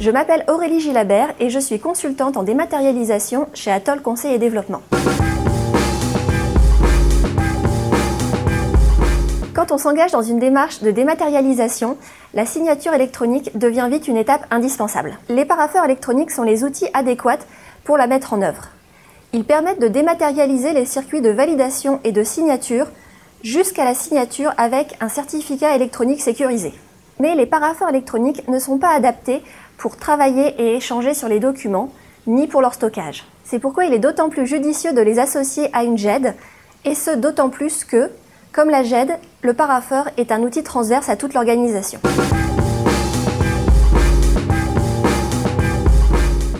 Je m'appelle Aurélie Gilabert et je suis consultante en dématérialisation chez Atoll Conseil et Développement. Quand on s'engage dans une démarche de dématérialisation, la signature électronique devient vite une étape indispensable. Les parapheurs électroniques sont les outils adéquats pour la mettre en œuvre. Ils permettent de dématérialiser les circuits de validation et de signature jusqu'à la signature avec un certificat électronique sécurisé. Mais les parapheurs électroniques ne sont pas adaptés pour travailler et échanger sur les documents, ni pour leur stockage. C'est pourquoi il est d'autant plus judicieux de les associer à une GED, et ce d'autant plus que, comme la GED, le parapheur est un outil transverse à toute l'organisation.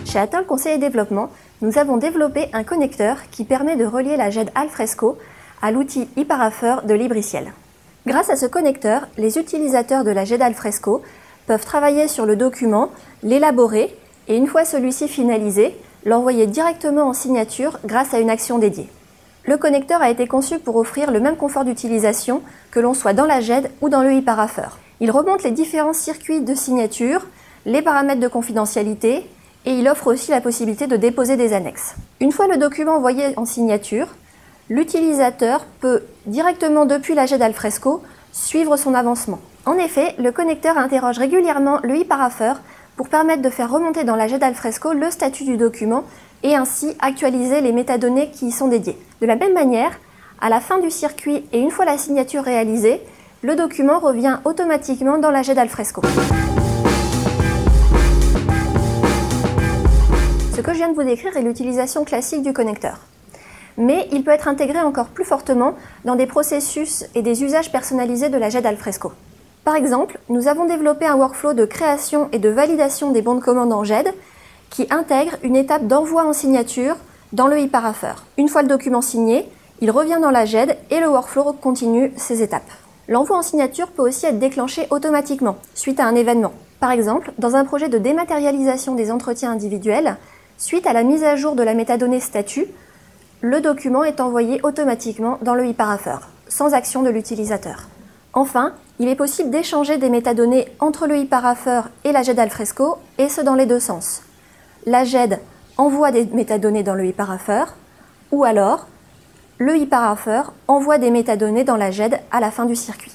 Chez Atoll Conseil et Développement, nous avons développé un connecteur qui permet de relier la GED Alfresco à l'outil e-parapheur de Libriciel. Grâce à ce connecteur, les utilisateurs de la GED Alfresco peuvent travailler sur le document, l'élaborer et une fois celui-ci finalisé, l'envoyer directement en signature grâce à une action dédiée. Le connecteur a été conçu pour offrir le même confort d'utilisation que l'on soit dans la GED ou dans le e-parapheur. Il remonte les différents circuits de signature, les paramètres de confidentialité et il offre aussi la possibilité de déposer des annexes. Une fois le document envoyé en signature, l'utilisateur peut directement depuis la GED Alfresco suivre son avancement. En effet, le connecteur interroge régulièrement le e-parapheur pour permettre de faire remonter dans la GED Alfresco le statut du document et ainsi actualiser les métadonnées qui y sont dédiées. De la même manière, à la fin du circuit et une fois la signature réalisée, le document revient automatiquement dans la GED Alfresco. Ce que je viens de vous décrire est l'utilisation classique du connecteur. Mais il peut être intégré encore plus fortement dans des processus et des usages personnalisés de la GED Alfresco. Par exemple, nous avons développé un workflow de création et de validation des bons de commande en GED qui intègre une étape d'envoi en signature dans le e-parapheur. Une fois le document signé, il revient dans la GED et le workflow continue ses étapes. L'envoi en signature peut aussi être déclenché automatiquement suite à un événement. Par exemple, dans un projet de dématérialisation des entretiens individuels, suite à la mise à jour de la métadonnée statut, le document est envoyé automatiquement dans le e-parapheur, sans action de l'utilisateur. Enfin, il est possible d'échanger des métadonnées entre le e-parapheur et la GED Alfresco, et ce dans les deux sens. La GED envoie des métadonnées dans le e-parapheur, ou alors le e-parapheur envoie des métadonnées dans la GED à la fin du circuit.